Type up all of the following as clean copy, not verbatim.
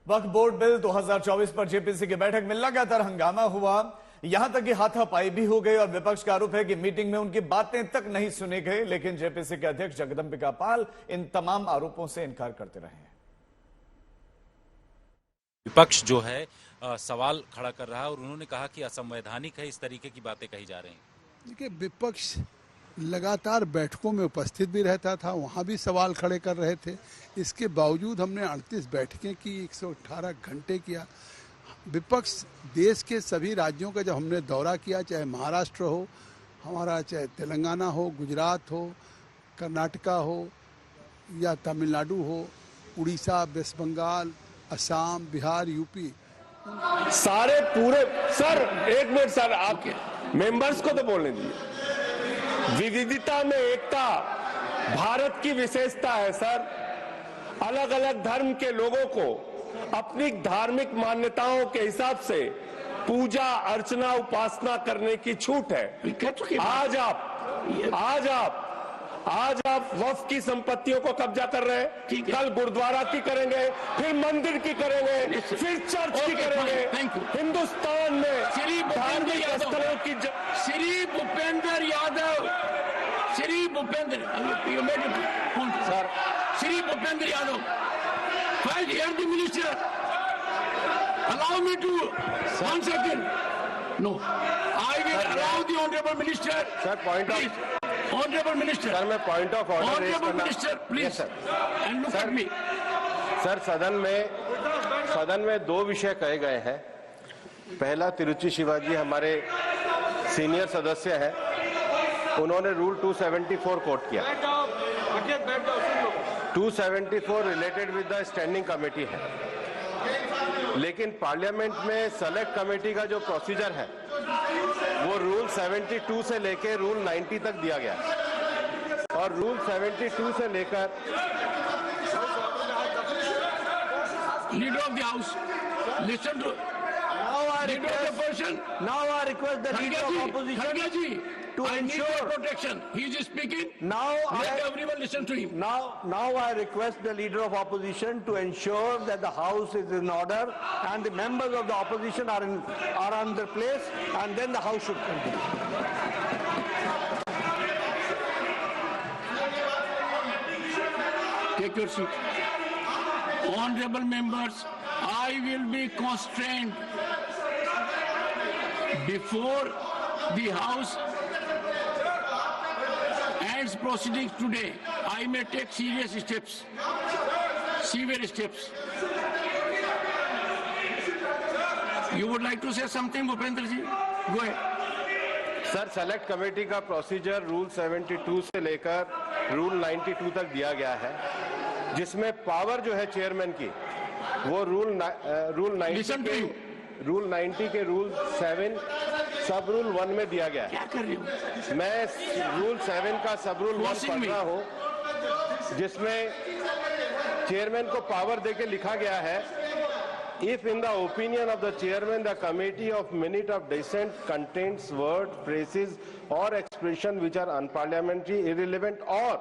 वक्फ board bill 2024 पर JPC की बैठक में लगातार हंगामा हुआ, यहां तक कि हाथापाई भी हो गई और विपक्ष का आरोप है कि मीटिंग में उनकी बातें तक नहीं सुनी गई। लेकिन जेपीसी के अध्यक्ष जगदंबिका पाल इन तमाम आरोपों से इनकार करते रहे हैं। विपक्ष जो है सवाल खड़ा कर रहा है और उन्होंने कहा कि असंवैधानिक है, इस तरीके की बातें कही जा रही हैं। देखिए, विपक्ष लगातार बैठकों में उपस्थित भी रहता था, वहाँ भी सवाल खड़े कर रहे थे। इसके बावजूद हमने 38 बैठकें की, 118 घंटे किया। विपक्ष देश के सभी राज्यों का जब हमने दौरा किया, चाहे महाराष्ट्र हो हमारा, चाहे तेलंगाना हो, गुजरात हो, कर्नाटका हो या तमिलनाडु हो, उड़ीसा, वेस्ट बंगाल, असम, बिहार, यूपी, सारे पूरे। सर एक मिनट सर, आपके मेंबर्स को तो बोलने दीजिए। विविधता में एकता भारत की विशेषता है सर। अलग अलग धर्म के लोगों को अपनी धार्मिक मान्यताओं के हिसाब से पूजा अर्चना उपासना करने की छूट है। आज आप वक्फ की संपत्तियों को कब्जा कर रहे हैं, कल गुरुद्वारा की करेंगे, फिर मंदिर की करेंगे, फिर चर्च की करेंगे। हिंदुस्तान में धार्मिक स्थलों की Shri Bhupendra Yadav, Shri Bhupendra sir, Shri Bhupendra Yadav, file here the minister, allow me to 1 second. No, I will allow the honorable minister. Sir, point of honorable minister. Sir मैं point of order honorable minister, please. And look at me. Sir सदन में दो विषय कहे गए हैं। पहला, तिरुचि शिवाजी हमारे सीनियर सदस्य हैं, उन्होंने रूल 274 कोट किया। 274 related with the standing committee है, लेकिन पार्लियामेंट में सेलेक्ट कमेटी का जो प्रोसीजर है वो रूल 72 से लेकर रूल 90 तक दिया गया और रूल 72 से लेकर leader of the house listen to Now I request the leader of opposition to ensure protection. He is speaking. Let everyone listen to him. Now I request the leader of opposition to ensure that the house is in order and the members of the opposition are on their place, and then the house should continue. Take your seat. Honorable members, I will be constrained before the House ends proceedings today. I may take severe steps. You would like to say something, Bhupendra ji? Go ahead. Sir, select committee का procedure rule 72 से लेकर rule 92 तक दिया गया है, जिसमें power जो है चेयरमैन की वो रूल 90 के रूल 7 सब रूल 1 में दिया गया है। क्या कर रही हो? मैं रूल 7 का सब रूल 1 पढ़ रहा हूँ, जिसमें चेयरमैन को पावर देके लिखा गया है, if in the opinion of the chairman the committee of minute of dissent contains word, phrases और expression which are unparliamentary, irrelevant और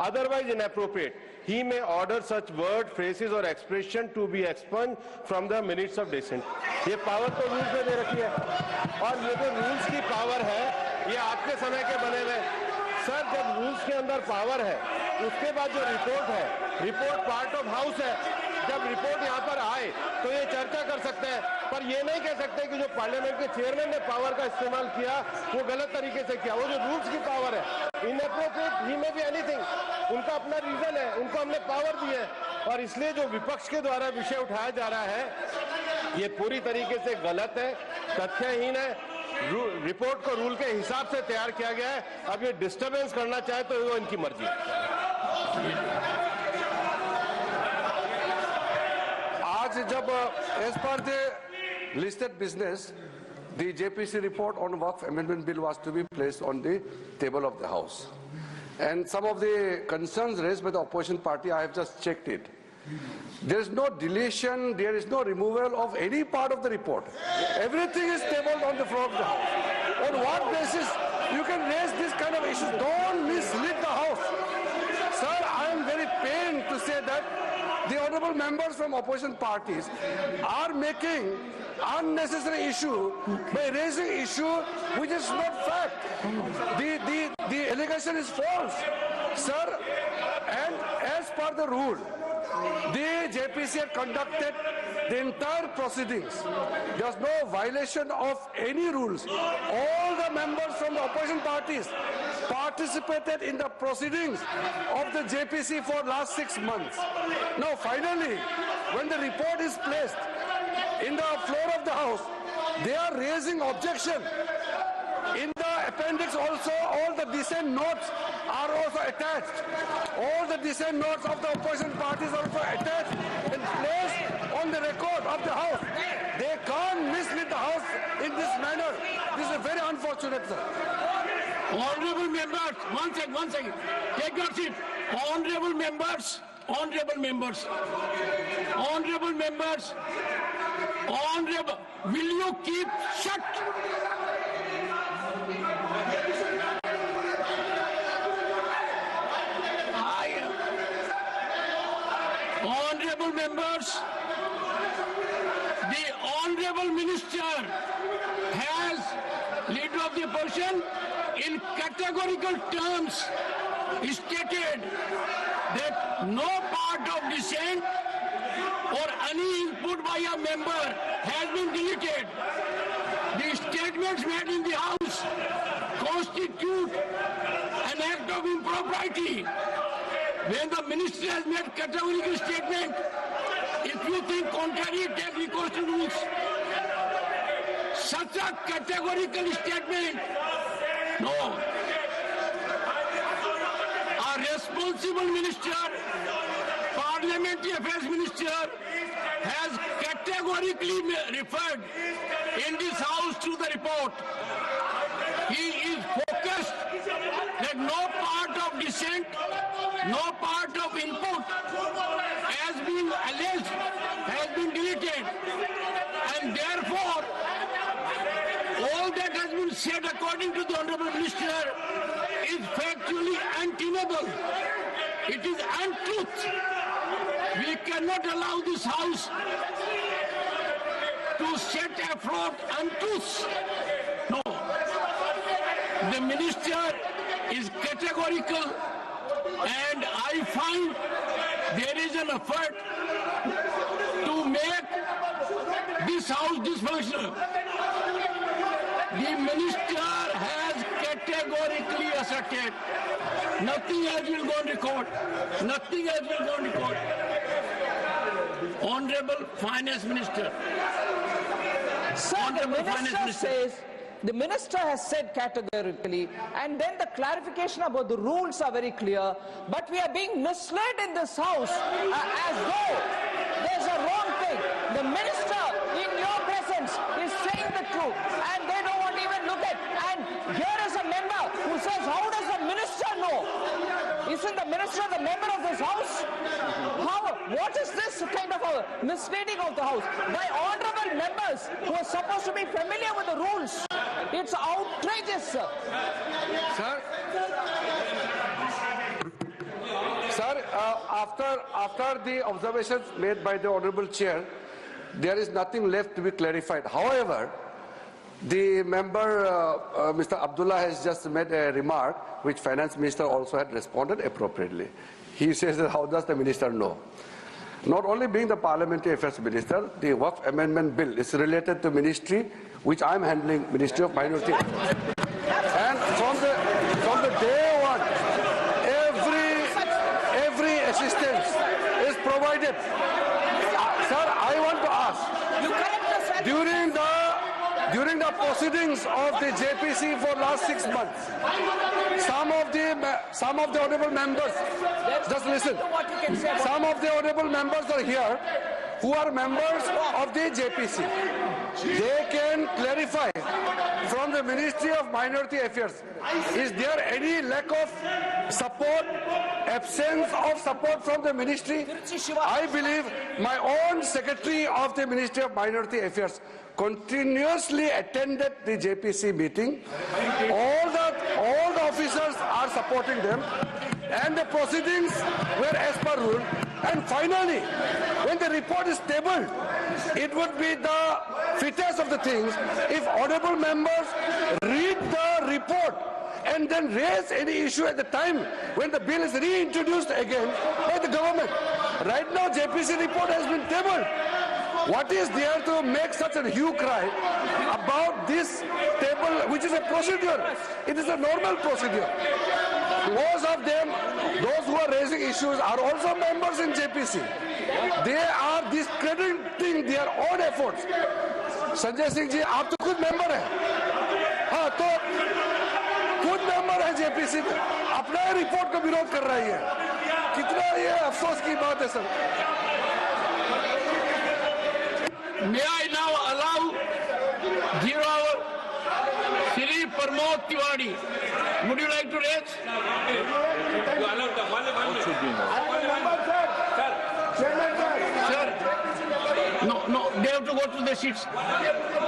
otherwise inappropriate, he may order such word, phrases or expression to be expunged from the minutes of dissent. ये power तो rules में दे रखी है और ये जो रूल्स की पावर है ये आपके समय के बने हुए। सर, जब रूल्स के अंदर पावर है उसके बाद जो रिपोर्ट है, रिपोर्ट पार्ट ऑफ हाउस है, जब रिपोर्ट यहाँ पर आए तो ये चर्चा कर सकते हैं, पर ये नहीं कह सकते कि जो पार्लियामेंट के चेयरमैन ने पावर का इस्तेमाल किया वो गलत तरीके से किया। वो जो रूल्स की पावर है, inappropriate, he may be anything, उनका अपना रीजन है, उनको हमने पावर दी है और इसलिए जो विपक्ष के द्वारा विषय उठाया जा रहा है ये पूरी तरीके से गलत है, तथ्यहीन है। रिपोर्ट को रूल के हिसाब से तैयार किया गया है। अब ये डिस्टर्बेंस करना चाहे तो वो इनकी मर्जी है। आज जब as per the listed business, the JPC report on Waqf Amendment Bill was to be placed on the table of the House. And some of the concerns raised by the opposition party, I have just checked it. There is no deletion, there is no removal of any part of the report. Everything is tabled on the floor of the House. On what basis you can raise this kind of issues? Don't mislead the House. Sir, I am very pained to say that the honorable members from opposition parties are making unnecessary issue by raising issue which is not fact. The allegation is false, sir. And as per the rule, the JPC had conducted the entire proceedings. There was no violation of any rules. All the members from the opposition parties participated in the proceedings of the JPC for last 6 months. Now finally, when the report is placed in the floor of the House, they are raising objection. In the appendix also, all the dissent notes are also attached. All the dissent notes of the opposition parties are also attached and placed on the record of the House. They can't mislead the House in this manner. This is very unfortunate, sir. Honorable members, one second. Take your seat. Honorable members, will you keep shut? Honorable members, the Honorable Minister has, Leader of the Opposition, in categorical terms stated that no part of dissent or any input by a member has been deleted. The statements made in the House constitute an act of impropriety. When the minister has made categorical statement, if you think contrary, take recourse to rules. Such a categorical statement, no. A responsible minister, parliamentary affairs minister, has categorically referred in this House to the report. He is focused that no part of dissent, no part of input has been alleged, has been deleted, and therefore all that has been said according to the Honorable Minister is factually untenable. It is untruth. We cannot allow this House to set afloat untruths. No. The Minister is categorical, and I find there is an effort to make this House dysfunctional. The Minister has categorically asserted nothing else will go on record. Nothing else will go on record. Honorable Finance Minister. Sir, the Minister has said categorically, and then the clarification about the rules are very clear, but we are being misled in this House as though there's a wrong thing. The Minister, in your presence, is saying the truth, and they don't want to even look at. And here is a member who says, how does the Minister know? Isn't the Minister the member of this House? What is this kind of a misleading of the House? By honorable members who are supposed to be familiar with the rules. It's outrageous, sir. Sir, after the observations made by the Honorable Chair, there is nothing left to be clarified. However, the member, Mr. Abdullah, has just made a remark which Finance Minister also had responded appropriately. He says that how does the Minister know? Not only being the Parliamentary Affairs Minister, the Waqf Amendment Bill is related to ministry which I am handling, Ministry of Minority. And from the day one, every assistance is provided. Sir, I want to ask, during the proceedings of the JPC for last 6 months, some of the honourable members, just listen, some of the honourable members are here who are members of the JPC. They can clarify from the Ministry of Minority Affairs, is there any lack of support, absence of support from the ministry? I believe my own Secretary of the Ministry of Minority Affairs continuously attended the JPC meeting. All the officers are supporting them, and the proceedings were as per rule. And finally, when the report is tabled, it would be the fittest of the things if honorable members read the report and then raise any issue at the time when the bill is reintroduced again by the government. Right now, JPC report has been tabled. What is there to make such a hue cry about this table, which is a procedure? It is a normal procedure. Most of them, those who are raising issues, are also members in JPC. They are discrediting their own efforts. Sanjay Singh ji, आप तो खुद member हैं, हाँ, तो खुद member है JPC में, अपना रिपोर्ट का विरोध कर रही है। कितना ये अफसोस की बात है sir. May I now allow 0 hour Shri Pramod Tiwari. Would you like to raise? Sir, no, they have to go to their seats.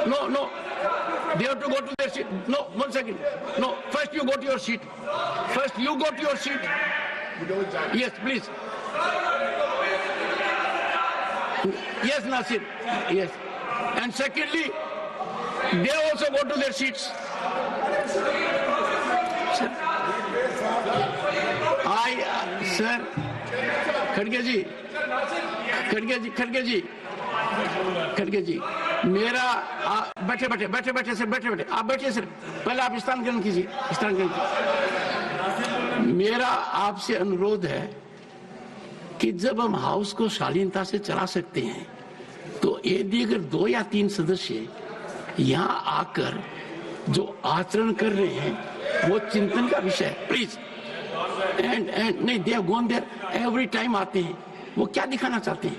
No, they have to go to their seat. No, 1 second. No, first you go to your seat. First you go to your seat. Yes, please. Yes, Nasir. Yes. And secondly, they also go to their seats. Sir, sir, खड़गे जी, मेरा बैठे sir, आप बैठिए sir, पहले आप स्थान ग्रहण कीजिए, मेरा आपसे अनुरोध है कि जब हम हाउस को शालीनता से चला सकते हैं, तो यदि अगर 2 या 3 सदस्य यहाँ आकर जो आचरण कर रहे हैं वो चिंतन का विषय है, प्लीज। एंड नहीं, they have gone there every time आते हैं, वो क्या दिखाना चाहते हैं?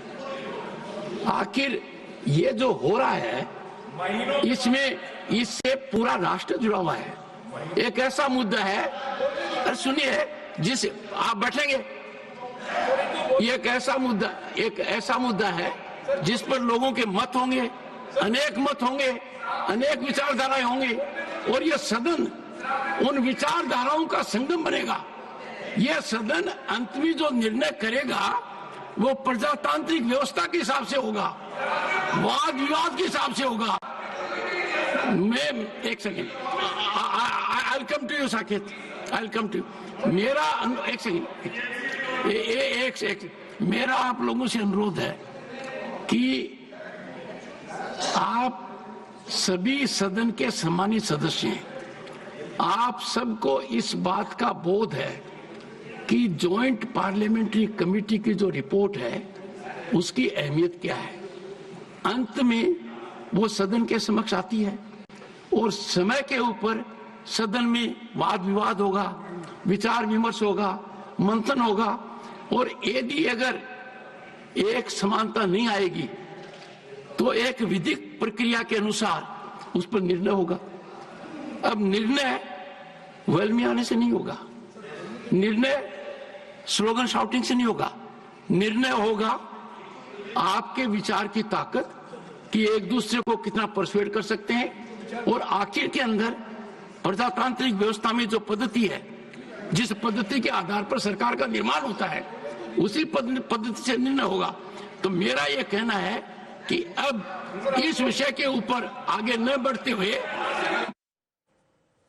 आखिर ये जो हो रहा है इससे पूरा राष्ट्र जुड़ा हुआ है। एक ऐसा मुद्दा है, अरे सुनिए, जिस आप बैठेंगे, ये एक ऐसा मुद्दा है जिस पर लोगों के मत होंगे, अनेक मत होंगे, अनेक विचारधाराएं होंगी, और ये सदन उन विचारधाराओं का संगम बनेगा। ये सदन अंत में जो निर्णय करेगा वो प्रजातांत्रिक व्यवस्था के हिसाब से होगा, वाद विवाद के हिसाब से होगा। मैं एक second, I will come to you Saket, I will come to you. मेरा एक सेकेंड, मेरा आप लोगों से अनुरोध है कि आप सभी सदन के सम्मानित सदस्य हैं, आप सबको इस बात का बोध है कि जॉइंट पार्लियामेंट्री कमेटी की जो रिपोर्ट है उसकी अहमियत क्या है। अंत में वो सदन के समक्ष आती है और समय के ऊपर सदन में वाद विवाद होगा, विचार विमर्श होगा, मंथन होगा, और यदि अगर एक समानता नहीं आएगी तो एक विधिक प्रक्रिया के अनुसार उस पर निर्णय होगा। अब निर्णय वेल में आने से नहीं होगा, निर्णय स्लोगन शाउटिंग से नहीं होगा, निर्णय होगा आपके विचार की ताकत कि एक दूसरे को कितना परसुएड कर सकते हैं, और आखिर के अंदर प्रजातांत्रिक व्यवस्था में जो पद्धति है, जिस पद्धति के आधार पर सरकार का निर्माण होता है, उसी पद्धति से निर्णय होगा। तो मेरा यह कहना है कि अब इस विषय के ऊपर आगे न बढ़ते हुए